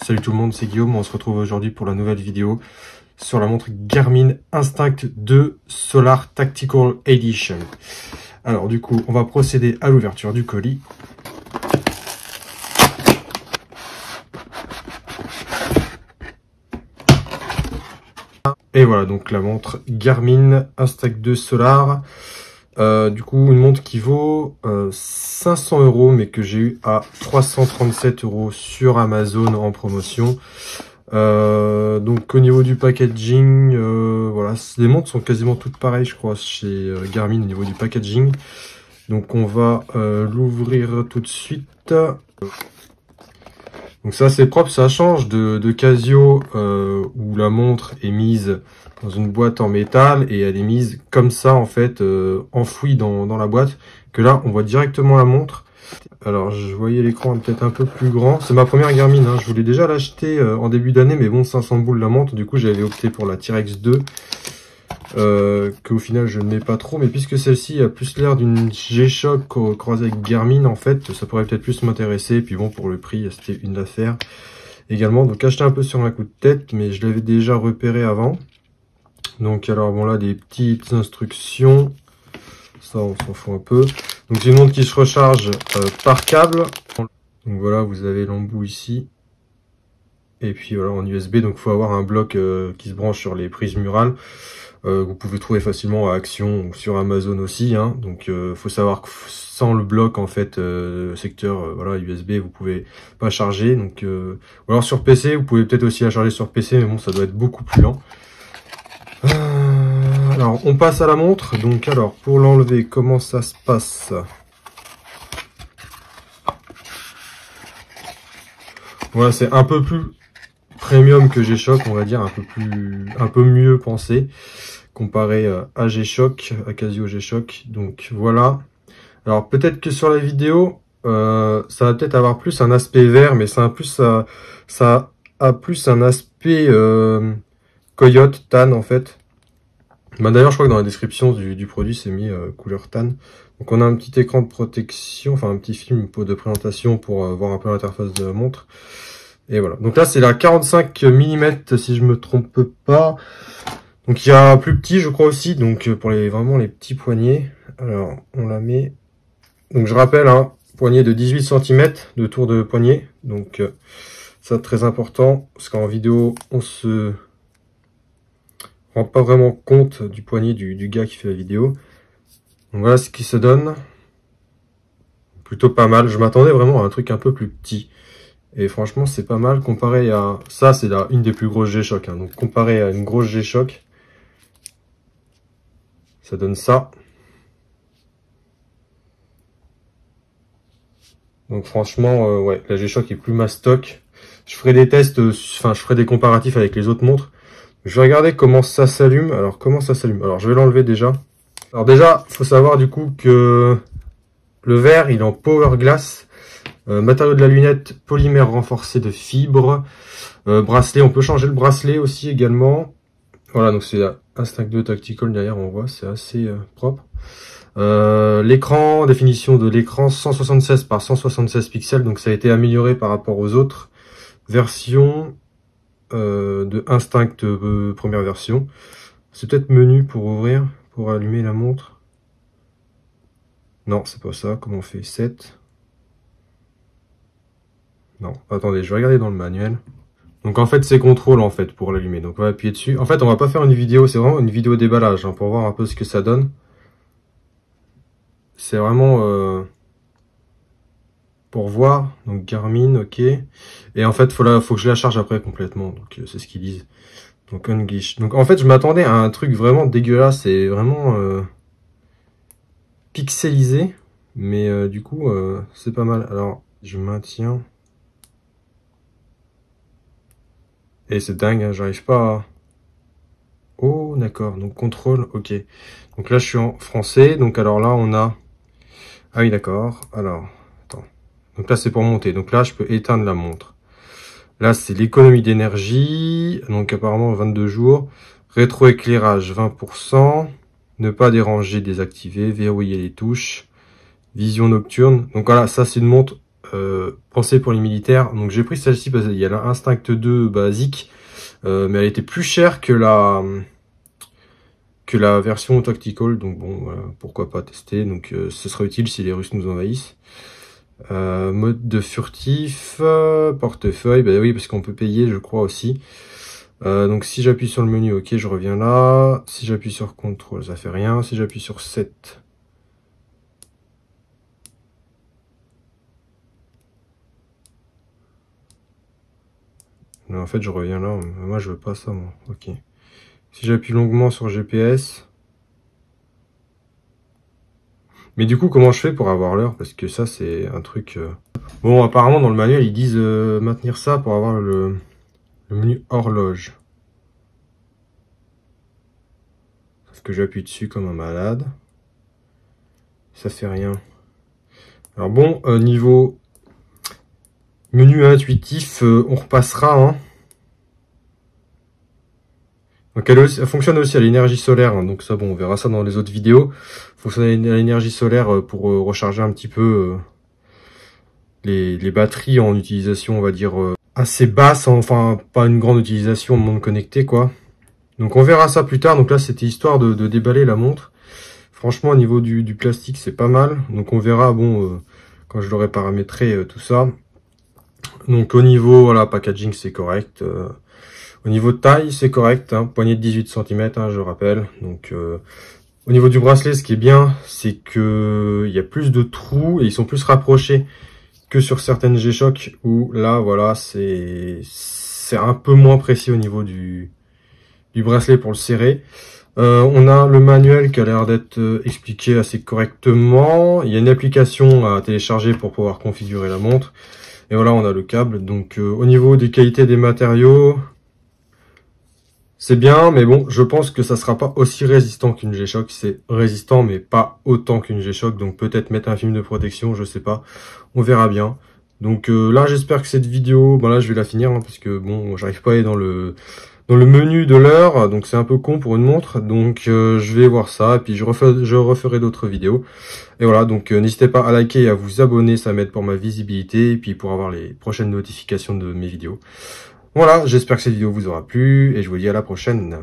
Salut tout le monde, c'est Guillaume, on se retrouve aujourd'hui pour la nouvelle vidéo sur la montre Garmin Instinct 2 Solar Tactical Edition. Alors du coup, on va procéder à l'ouverture du colis. Et voilà, donc la montre Garmin Instinct 2 Solar. Du coup, une montre qui vaut 500 €, mais que j'ai eu à 337 € sur Amazon en promotion. Donc au niveau du packaging, voilà, les montres sont quasiment toutes pareilles, je crois, chez Garmin au niveau du packaging. Donc on va l'ouvrir tout de suite. Donc ça c'est propre, ça change de Casio où la montre est mise dans une boîte en métal et elle est mise comme ça en fait, enfouie dans la boîte, que là on voit directement la montre. Alors je voyais l'écran peut-être un peu plus grand, c'est ma première Garmin, hein. Je voulais déjà l'acheter en début d'année, mais bon, 500 boules la montre, du coup j'avais opté pour la T-Rex 2, que au final je ne mets pas trop, mais puisque celle-ci a plus l'air d'une G-Shock croisée avec Garmin, en fait ça pourrait peut-être plus m'intéresser, puis bon, pour le prix c'était une affaire également, donc acheter un peu sur un coup de tête, mais je l'avais déjà repéré avant. Donc alors bon, là des petites instructions, ça on s'en fout un peu. Donc c'est une montre qui se recharge par câble. Donc voilà, vous avez l'embout ici. Et puis voilà, en USB, donc il faut avoir un bloc qui se branche sur les prises murales. Vous pouvez trouver facilement à Action ou sur Amazon aussi, hein. Donc faut savoir que sans le bloc en fait, secteur voilà, USB, vous pouvez pas charger. Donc ou alors sur PC, vous pouvez peut-être aussi la charger sur PC, mais bon, ça doit être beaucoup plus lent. Alors on passe à la montre. Donc alors pour l'enlever, comment ça se passe? Voilà, c'est un peu plus premium que G-Shock, on va dire, un peu mieux pensé comparé à G-Shock, à Casio G-Shock. Donc voilà. Alors peut-être que sur la vidéo, ça va peut-être avoir plus un aspect vert, mais ça a plus un aspect coyote, tan en fait. Bah d'ailleurs, je crois que dans la description du produit, c'est mis couleur tan. Donc on a un petit écran de protection, enfin un petit film de présentation pour voir un peu l'interface de la montre. Et voilà. Donc là, c'est la 45 mm si je me trompe pas. Donc il y a plus petit, je crois aussi, donc pour vraiment les petits poignets. Alors on la met. Donc je rappelle, hein, poignet de 18 cm de tour de poignet. Donc ça très important, parce qu'en vidéo, on se rend pas vraiment compte du poignet du gars qui fait la vidéo. Donc voilà ce qui se donne. Plutôt pas mal. Je m'attendais vraiment à un truc un peu plus petit. Et franchement, c'est pas mal comparé à... Ça, c'est une des plus grosses G-Shock, hein. Donc comparé à une grosse G-Shock, ça donne ça. Donc franchement, ouais, la G-Shock est plus mastoc. Je ferai des tests, enfin je ferai des comparatifs avec les autres montres. Je vais regarder comment ça s'allume. Alors comment ça s'allume? Alors je vais l'enlever déjà. Alors déjà, faut savoir du coup que le verre, il est en Power Glass. Matériau de la lunette, polymère renforcé de fibres. Bracelet, on peut changer le bracelet aussi également. Voilà, donc c'est Instinct 2 Tactical derrière, on voit, c'est assez propre. L'écran, définition de l'écran 176 par 176 pixels, donc ça a été amélioré par rapport aux autres versions de Instinct première version. C'est peut-être menu pour ouvrir, pour allumer la montre. Non, c'est pas ça. Comment on fait? 7. Non, attendez, je vais regarder dans le manuel. Donc en fait, c'est contrôle en fait pour l'allumer. Donc on va appuyer dessus. En fait, on va pas faire une vidéo, c'est vraiment une vidéo déballage, hein, pour voir un peu ce que ça donne. C'est vraiment pour voir. Donc Garmin, ok. Et en fait, faut que je la charge après complètement. Donc c'est ce qu'ils disent. Donc unglitch. Donc en fait, je m'attendais à un truc vraiment dégueulasse et vraiment pixelisé. Mais du coup, c'est pas mal. Alors, je maintiens. Et c'est dingue, hein, j'arrive pas à... Oh, d'accord, donc contrôle, ok. Donc là, je suis en français, donc alors là, on a... Ah oui, d'accord, alors, attends. Donc là, c'est pour monter, donc là, je peux éteindre la montre. Là, c'est l'économie d'énergie, donc apparemment 22 jours. Rétroéclairage, 20%. Ne pas déranger, désactiver. Verrouiller les touches. Vision nocturne. Donc voilà, ça, c'est une montre pensée pour les militaires. Donc j'ai pris celle-ci parce qu'il y a la Instinct 2 basique, mais elle était plus chère que la version Tactical. Donc bon, voilà, pourquoi pas tester. Donc ce sera utile si les Russes nous envahissent. Mode de furtif, portefeuille, bah oui parce qu'on peut payer je crois aussi. Donc si j'appuie sur le menu, ok, je reviens là. Si j'appuie sur CTRL, ça fait rien. Si j'appuie sur 7, non, en fait je reviens là. Moi je veux pas ça, moi. Ok. Si j'appuie longuement sur GPS. Mais du coup, comment je fais pour avoir l'heure? Parce que ça, c'est un truc... Bon, apparemment, dans le manuel, ils disent maintenir ça pour avoir le menu horloge. Sauf que j'appuie dessus comme un malade. Ça fait rien. Alors bon, niveau menu intuitif, on repassera. Hein. Donc elle fonctionne aussi à l'énergie solaire. Hein, donc ça, bon, on verra ça dans les autres vidéos. Fonctionne à l'énergie solaire pour recharger un petit peu les batteries en utilisation, on va dire, assez basse. Enfin, pas une grande utilisation de monde connecté, quoi. Donc on verra ça plus tard. Donc là, c'était histoire de déballer la montre. Franchement, au niveau du plastique, c'est pas mal. Donc on verra, bon, quand je l'aurai paramétré, tout ça. Donc au niveau, voilà, packaging, c'est correct. Au niveau de taille, c'est correct. Hein, poignée de 18 cm, hein, je rappelle. Donc au niveau du bracelet, ce qui est bien, c'est que il y a plus de trous et ils sont plus rapprochés que sur certaines G-Shock où là, voilà, c'est un peu moins précis au niveau du bracelet pour le serrer. On a le manuel qui a l'air d'être expliqué assez correctement. Il y a une application à télécharger pour pouvoir configurer la montre. Et voilà, on a le câble. Donc au niveau des qualités des matériaux, c'est bien, mais bon, je pense que ça sera pas aussi résistant qu'une G-Shock. C'est résistant, mais pas autant qu'une G-Shock. Donc peut-être mettre un film de protection, je sais pas. On verra bien. Donc là, j'espère que cette vidéo, ben là, je vais la finir, hein, parce que bon, j'arrive pas à aller dans le menu de l'heure, donc c'est un peu con pour une montre. Donc je vais voir ça, et puis je referai d'autres vidéos. Et voilà, donc n'hésitez pas à liker et à vous abonner, ça m'aide pour ma visibilité, et puis pour avoir les prochaines notifications de mes vidéos. Voilà, j'espère que cette vidéo vous aura plu, et je vous dis à la prochaine.